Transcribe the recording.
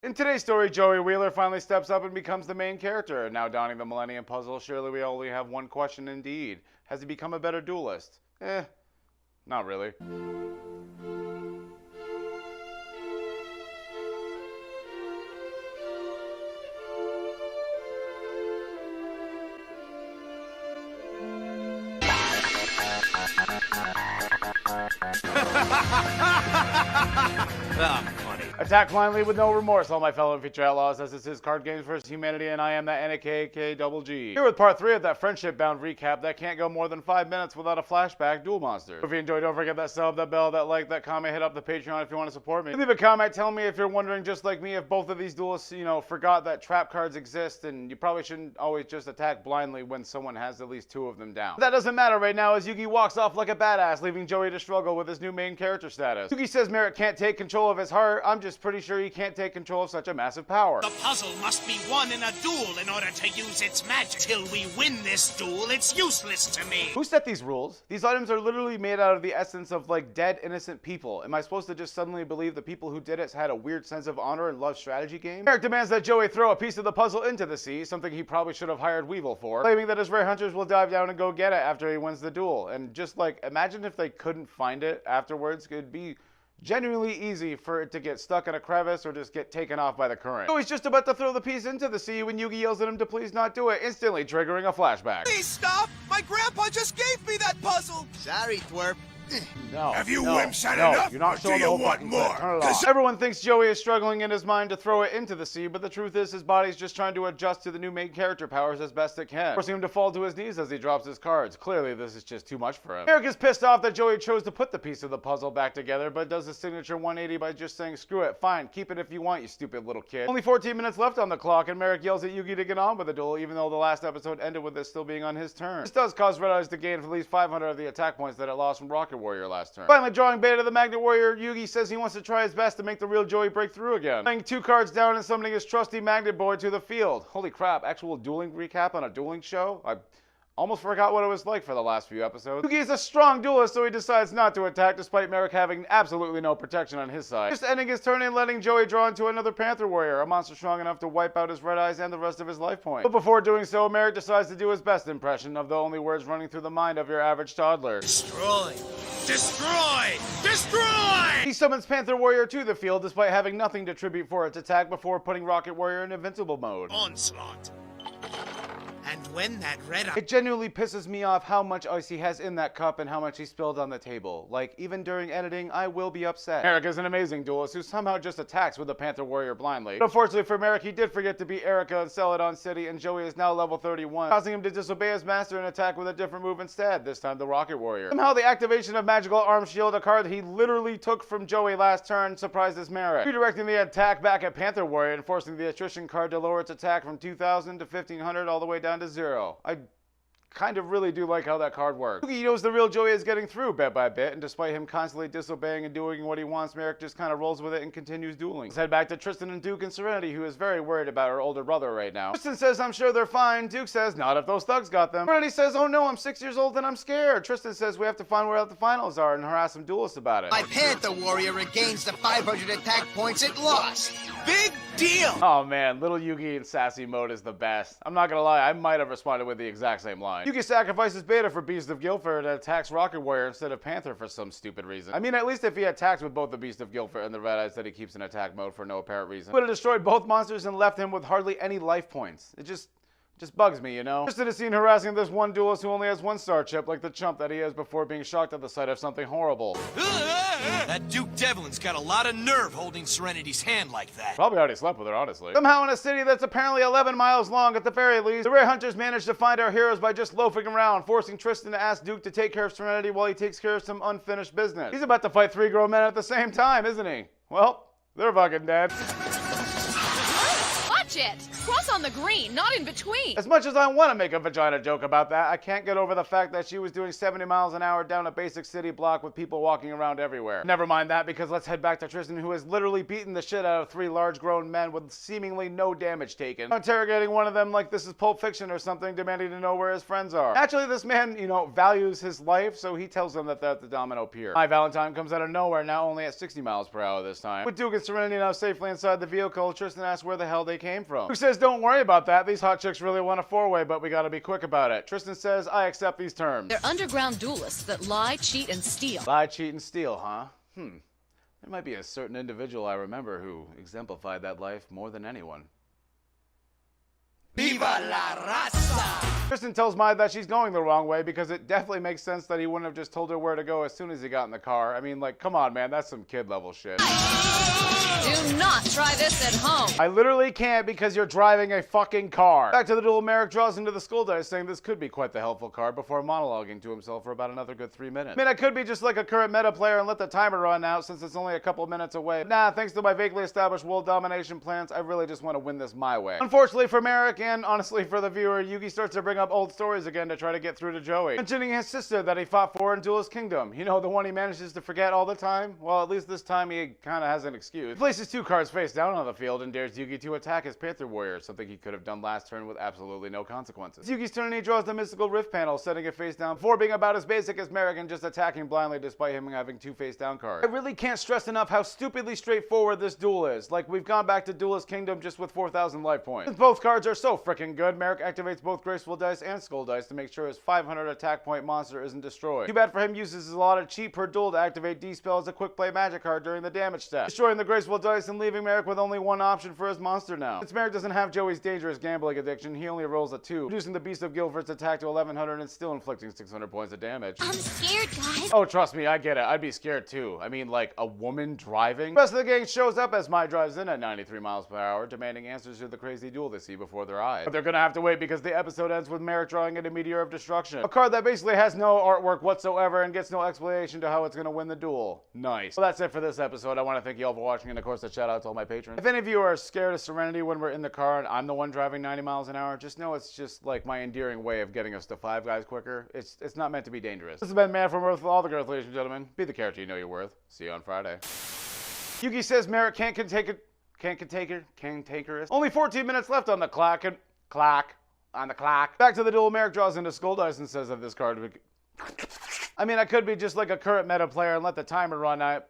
In today's story, Joey Wheeler finally steps up and becomes the main character. Now donning the Millennium Puzzle, surely we only have one question indeed. Has he become a better duelist? Not really. Funny. Attack blindly with no remorse, all my fellow feature outlaws, as this is Card Games vs. Humanity, and I am that NAKK double G. Here with part 3 of that friendship-bound recap that can't go more than 5 minutes without a flashback duel monster. If you enjoyed, don't forget that sub, that bell, that like, that comment, hit up the Patreon if you want to support me. Leave a comment, tell me if you're wondering just like me if both of these duelists, forgot that trap cards exist, and you probably shouldn't always just attack blindly when someone has at least 2 of them down. But that doesn't matter right now as Yugi walks off like a badass, leaving Joey to struggle with his new main character status. Yugi says Merrick can't take control of his heart. I'm just pretty sure he can't take control of such a massive power. The puzzle must be won in a duel in order to use its magic. Till we win this duel, it's useless to me. Who set these rules? These items are literally made out of the essence of like dead innocent people. Am I supposed to just suddenly believe the people who did it had a weird sense of honor and love strategy game? Merrick demands that Joey throw a piece of the puzzle into the sea, something he probably should have hired Weevil for, claiming that his rare hunters will dive down and go get it after he wins the duel. And just like, imagine if they couldn't find it afterwards. It'd be genuinely easy for it to get stuck in a crevice or just get taken off by the current. So he's just about to throw the piece into the sea when Yugi yells at him to please not do it, instantly triggering a flashback. Please stop! My grandpa just gave me that puzzle! Sorry, twerp. No. Have you no, wimps had no, enough? You're not Or showing do the you whole want fucking more? clip. Turn it off. Everyone thinks Joey is struggling in his mind to throw it into the sea, but the truth is his body's just trying to adjust to the new main character powers as best it can, forcing him to fall to his knees as he drops his cards. Clearly, this is just too much for him. Eric is pissed off that Joey chose to put the piece of the puzzle back together, but does his signature 180 by just saying, screw it, fine, keep it if you want, you stupid little kid. Only 14 minutes left on the clock, and Merrick yells at Yugi to get on with the duel, even though the last episode ended with it still being on his turn. This does cause Red Eyes to gain at least 500 of the attack points that it lost from Rocket Warrior last turn. Finally drawing bait of the Magnet Warrior, Yugi says he wants to try his best to make the real Joey break through again, laying 2 cards down and summoning his trusty Magnet Boy to the field. Holy crap, actual dueling recap on a dueling show? I almost forgot what it was like for the last few episodes. Yugi is a strong duelist, so he decides not to attack despite Merrick having absolutely no protection on his side, just ending his turn and letting Joey draw into another Panther Warrior, a monster strong enough to wipe out his Red Eyes and the rest of his life points. But before doing so, Merrick decides to do his best impression of the only words running through the mind of your average toddler. Destroy! Destroy! Destroy! He summons Panther Warrior to the field despite having nothing to tribute for its attack before putting Rocket Warrior in invincible mode. Onslaught. And when that red eye... It genuinely pisses me off how much ice he has in that cup and how much he spilled on the table. Like, even during editing, I will be upset. Merrick is an amazing duelist who somehow just attacks with the Panther Warrior blindly. But unfortunately for Merrick, he did forget to beat Erica and Celadon City, and Joey is now level 31, causing him to disobey his master and attack with a different move instead, this time the Rocket Warrior. Somehow the activation of Magical Arm Shield, a card he literally took from Joey last turn, surprises Merrick, redirecting the attack back at Panther Warrior and forcing the attrition card to lower its attack from 2,000 to 1,500 all the way down to 0. I kind of really do like how that card works. Yugi knows the real Joey is getting through bit by bit, and despite him constantly disobeying and doing what he wants, Merrick just kind of rolls with it and continues dueling. Let's head back to Tristan and Duke and Serenity, who is very worried about her older brother right now. Tristan says, I'm sure they're fine. Duke says, not if those thugs got them. Serenity says, oh no, I'm 6 years old and I'm scared. Tristan says, we have to find where the finals are and harass some duelists about it. My Panther Warrior regains the 500 attack points it lost. Big deal! Oh man, little Yugi in sassy mode is the best. I'm not gonna lie, I might have responded with the exact same line. Yugi sacrifices Beta for Beast of Guilford and attacks Rocket Warrior instead of Panther for some stupid reason. I mean, at least if he attacked with both the Beast of Guilford and the Red Eyes that he keeps in attack mode for no apparent reason. Would have destroyed both monsters and left him with hardly any life points. It just bugs me, you know? Just to see him harassing this one duelist who only has 1 star chip like the chump that he is before being shocked at the sight of something horrible. That Duke Devlin's got a lot of nerve holding Serenity's hand like that. Probably already slept with her, honestly. Somehow in a city that's apparently 11 miles long at the very least, the Rare Hunters manage to find our heroes by just loafing around, forcing Tristan to ask Duke to take care of Serenity while he takes care of some unfinished business. He's about to fight 3 grown men at the same time, isn't he? Well, they're fucking dead. What? Watch it! Cross on the green, not in between! As much as I want to make a vagina joke about that, I can't get over the fact that she was doing 70 miles an hour down a basic city block with people walking around everywhere. Never mind that, because let's head back to Tristan, who has literally beaten the shit out of 3 large grown men with seemingly no damage taken. Interrogating one of them like this is Pulp Fiction or something, demanding to know where his friends are. Naturally, this man, values his life, so he tells them that they're at the Domino Pier. My Valentine comes out of nowhere, now only at 60 miles per hour this time. With Duke and Serenity now safely inside the vehicle, Tristan asks where the hell they came from. Duke says, don't worry about that, these hot chicks really want a 4-way, but we gotta be quick about it. Tristan says, I accept these terms. They're underground duelists that lie, cheat, and steal. Lie, cheat, and steal, huh? There might be a certain individual I remember who exemplified that life more than anyone. Viva la raza! Tristan tells Mai that she's going the wrong way because it definitely makes sense that he wouldn't have just told her where to go as soon as he got in the car. I mean, like, come on, man, that's some kid level shit. Do not try this at home. I literally can't because you're driving a fucking car. Back to the duel, Merrick draws into the skull dice saying this could be quite the helpful card before monologuing to himself for about another good 3 minutes. I mean, I could be just like a current meta player and let the timer run out since it's only a couple minutes away. Nah, thanks to my vaguely established world domination plans, I really just want to win this my way. Unfortunately for Merrick, and honestly for the viewer, Yugi starts to bring up old stories again to try to get through to Joey, mentioning his sister that he fought for in Duelist Kingdom. You know, the one he manages to forget all the time? Well, at least this time he kinda has an excuse. He places 2 cards face down on the field and dares Yugi to attack his Panther Warrior, something he could have done last turn with absolutely no consequences. It's Yugi's turn and he draws the Mystical Rift panel, setting it face down before being about as basic as Merrick and just attacking blindly despite him having 2 face down cards. I really can't stress enough how stupidly straightforward this duel is. Like, we've gone back to Duelist Kingdom just with 4,000 life points. Since both cards are so freaking good, Merrick activates both Graceful Dice and Skull Dice to make sure his 500 attack point monster isn't destroyed. Too bad for him, uses a lot of cheat per duel to activate D-Spell as a quick play magic card during the damage step, destroying the Graceful Dice and leaving Merrick with only one option for his monster now. Since Merrick doesn't have Joey's dangerous gambling addiction, he only rolls a 2, reducing the Beast of Guilford's attack to 1100 and still inflicting 600 points of damage. I'm scared, guys. Oh, trust me, I get it. I'd be scared too. I mean, like, a woman driving? The rest of the gang shows up as Mai drives in at 93 miles per hour, demanding answers to the crazy duel they see before their eyes. But they're gonna have to wait because the episode ends with Merrick drawing in a Meteor of Destruction, a card that basically has no artwork whatsoever and gets no explanation to how it's gonna win the duel. Nice. Well, that's it for this episode. I want to thank you all for watching, and of course a shout out to all my patrons. If any of you are scared of Serenity when we're in the car and I'm the one driving 90 miles an hour, just know it's just like my endearing way of getting us to 5 guys quicker. It's not meant to be dangerous. This has been Man from Earth with all the girls, ladies and gentlemen. Be the character you know you're worth. See you on Friday. Yugi says Merrick can't cantankerous. Only 14 minutes left on the clock and on the clock. Back to the duel, Merrick draws into Skull Dice and says that this card would... I mean, I could be just like a current meta player and let the timer run out.